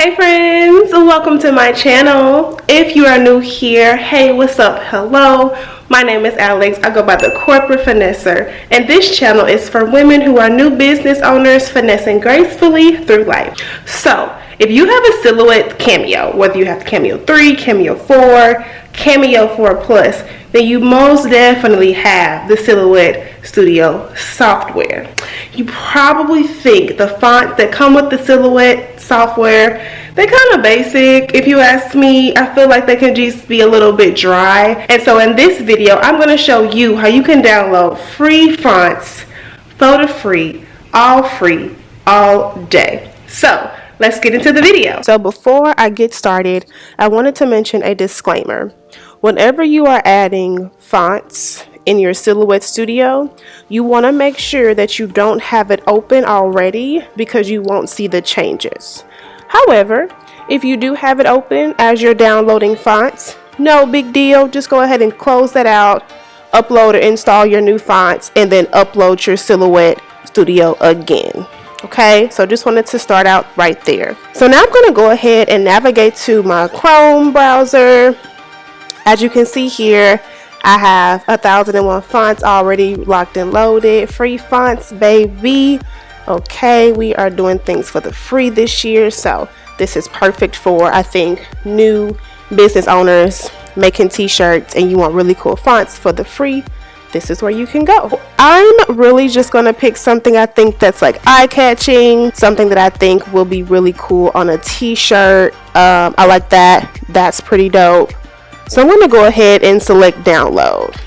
Hey friends, welcome to my channel. If you are new here, hey, what's up? Hello, my name is Alex. I go by the Corporate Finesser, and this channel is for women who are new business owners finessing gracefully through life. So if you have a silhouette cameo, whether you have Cameo 3, Cameo 4, Cameo 4 Plus, then you most definitely have the Silhouette Studio software. You probably think the fonts that come with the Silhouette software, they're kind of basic. If you ask me, I feel like they can just be a little bit dry. And so in this video, I'm going to show you how you can download free fonts, photo free, all day. So let's get into the video. So before I get started, I wanted to mention a disclaimer. Whenever you are adding fonts in your Silhouette Studio, you want to make sure that you don't have it open already because you won't see the changes. However, if you do have it open as you're downloading fonts, no big deal. Just go ahead and close that out, upload or install your new fonts, and then upload your Silhouette Studio again. Okay, so just wanted to start out right there. So now I'm going to go ahead and navigate to my Chrome browser. As you can see here, I have 1001 fonts already locked and loaded. Free fonts, baby. Okay, we are doing things for the free this year, so this is perfect for, I think, new business owners making t-shirts and you want really cool fonts for the free. This is where you can go. I'm really just going to pick something I think that's like eye-catching, something that I think will be really cool on a t-shirt. I like that. That's pretty dope. So I'm going to go ahead and select download.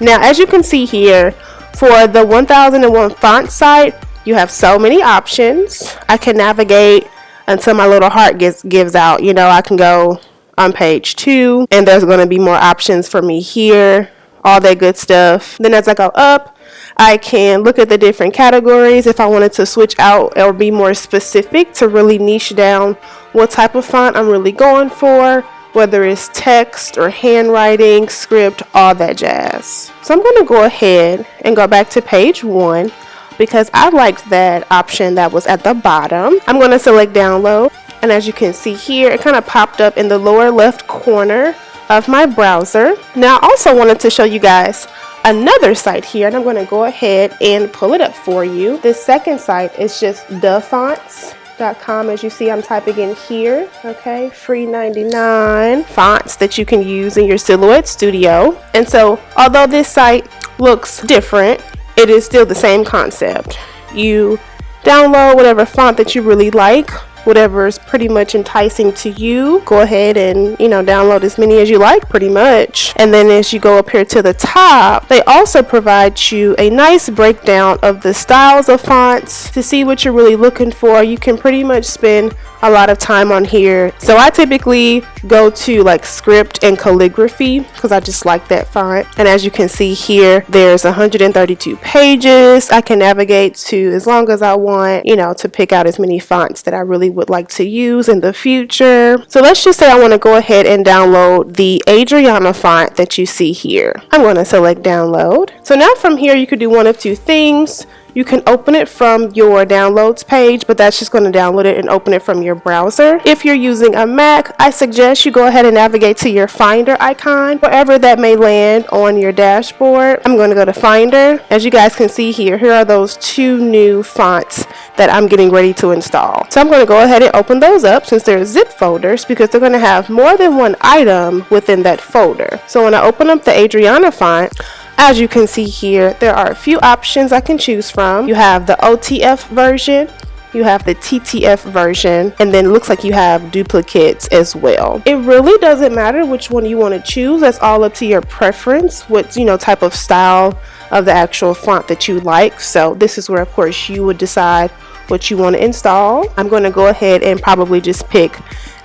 Now, as you can see here, for the 1001 font site, you have so many options. I can navigate until my little heart gives out. You know, I can go on page 2 and there's going to be more options for me here, all that good stuff. Then as I go up, I can look at the different categories if I wanted to switch out or be more specific to really niche down what type of font I'm really going for, whether it's text or handwriting, script, all that jazz. So I'm going to go ahead and go back to page 1 because I liked that option that was at the bottom. I'm going to select download, and as you can see here, it kind of popped up in the lower left corner of my browser. Now I also wanted to show you guys another site here, and I'm going to go ahead and pull it up for you. This second site is just DaFonts.com. As you see, I'm typing in here. Okay, free 99 fonts that you can use in your Silhouette Studio. And so although this site looks different, it is still the same concept. You download whatever font that you really like, whatever is pretty much enticing to you. Go ahead and, download as many as you like pretty much. And then as you go up here to the top, they also provide you a nice breakdown of the styles of fonts to see what you're really looking for. You can pretty much spend a lot of time on here. So I typically go to like script and calligraphy because I just like that font. And as you can see here, there's 132 pages. I can navigate to as long as I want, to pick out as many fonts that I really would like to use in the future. So let's just say I want to go ahead and download the Adriana font that you see here. I'm going to select download. So now from here, you could do one of two things. You can open it from your downloads page, but that's just going to download it and open it from your browser. If you're using a Mac, I suggest you go ahead and navigate to your Finder icon, wherever that may land on your dashboard. I'm going to go to Finder. As you guys can see here are those 2 new fonts that I'm getting ready to install. So I'm going to go ahead and open those up since they're zip folders because they're going to have more than one item within that folder. So when I open up the Adriana font, as you can see here, there are a few options I can choose from. You have the OTF version, you have the TTF version, and then it looks like you have duplicates as well. It really doesn't matter which one you want to choose. That's all up to your preference, what type of style of the actual font that you like. So this is where, of course, you would decide what you want to install. I'm going to go ahead and probably just pick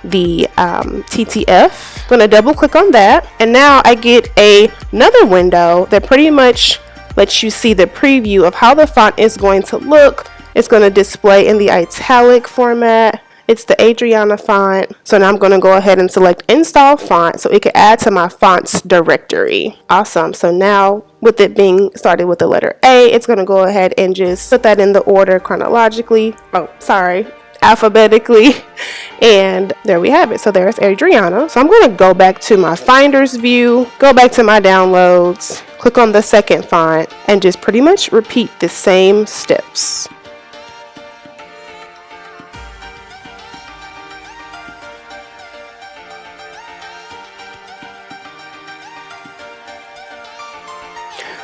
the TTF. I'm going to double click on that, and now I get another window that pretty much lets you see the preview of how the font is going to look. It's going to display in the italic format. It's the Adriana font. So now I'm going to go ahead and select install font so it can add to my fonts directory. Awesome. So now with it being started with the letter A, it's going to go ahead and just put that in the order chronologically. Oh, sorry. alphabetically. And there we have it. So there's Adriana. So I'm going to go back to my Finders view, go back to my downloads, click on the second font, and just pretty much repeat the same steps.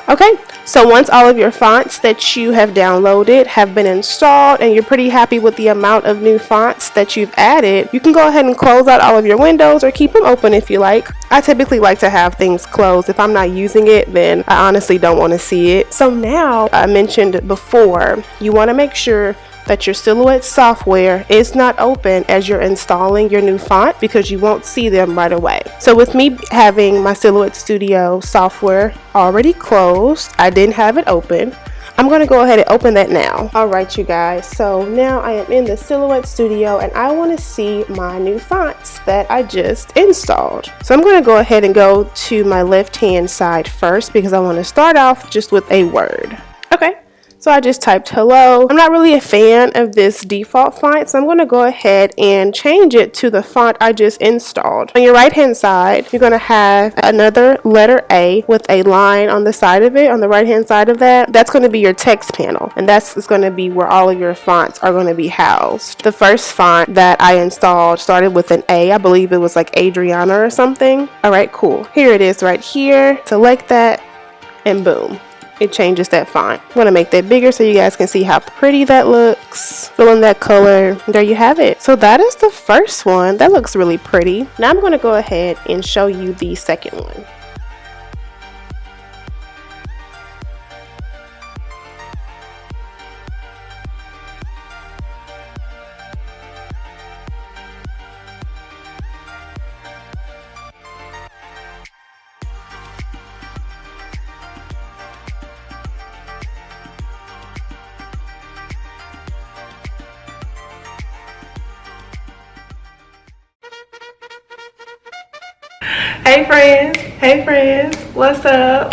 Okay, so once all of your fonts that you have downloaded have been installed and you're pretty happy with the amount of new fonts that you've added, you can go ahead and close out all of your windows or keep them open if you like. I typically like to have things closed. If I'm not using it, then I honestly don't want to see it. So now, I mentioned before, you want to make sure that your Silhouette software is not open as you're installing your new font, because you won't see them right away. So with me having my Silhouette Studio software already closed, I didn't have it open. I'm going to go ahead and open that now. Alright you guys, so now I am in the Silhouette Studio and I want to see my new fonts that I just installed. So I'm going to go ahead and go to my left hand side first, because I want to start off just with a word. Okay. So I just typed hello. I'm not really a fan of this default font, so I'm going to go ahead and change it to the font I just installed. On your right hand side, you're going to have another letter A with a line on the side of it. On the right hand side of that, that's going to be your text panel, and that's going to be where all of your fonts are going to be housed. The first font that I installed started with an A. I believe it was like Adriana or something. Alright, cool. Here it is right here. Select that and boom. It changes that font. I'm going to make that bigger so you guys can see how pretty that looks. Fill in that color. There you have it. So that is the first one. That looks really pretty. Now I'm going to go ahead and show you the second one. Hey friends, what's up?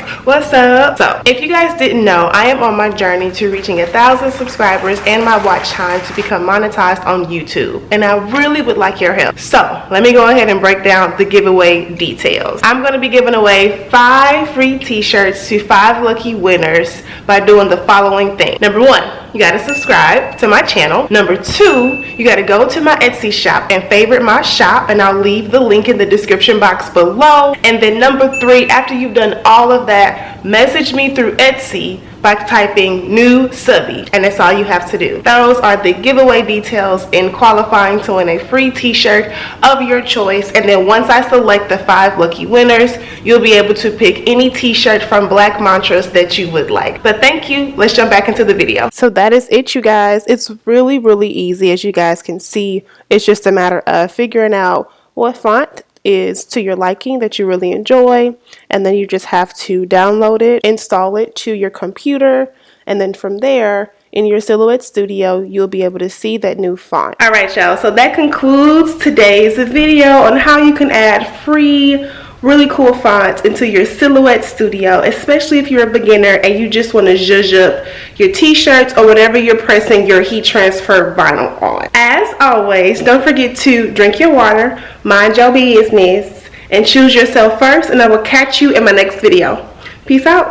So if you guys didn't know, I am on my journey to reaching 1,000 subscribers and my watch time to become monetized on YouTube, and I really would like your help. So let me go ahead and break down the giveaway details. I'm going to be giving away 5 free t-shirts to 5 lucky winners by doing the following thing. Number 1, you got to subscribe to my channel. Number 2, you got to go to my Etsy shop and favorite my shop, and I'll leave the link in the description box below. And then number 3, after you've done all of that, message me through Etsy by typing new Subbie, and that's all you have to do. Those are the giveaway details in qualifying to win a free t-shirt of your choice. And then once I select the 5 lucky winners, you'll be able to pick any t-shirt from Black Mantras that you would like. But thank you. Let's jump back into the video. So that is it, you guys. It's really easy. As you guys can see, it's just a matter of figuring out what font is to your liking that you really enjoy, and then you just have to download it, install it to your computer, and then from there in your Silhouette Studio you'll be able to see that new font. Alright y'all, so that concludes today's video on how you can add free really cool fonts into your Silhouette Studio, especially if you're a beginner and you just want to zhuzh up your t-shirts or whatever you're pressing your heat transfer vinyl on. As always, don't forget to drink your water, mind your business, and choose yourself first, and I will catch you in my next video. Peace out.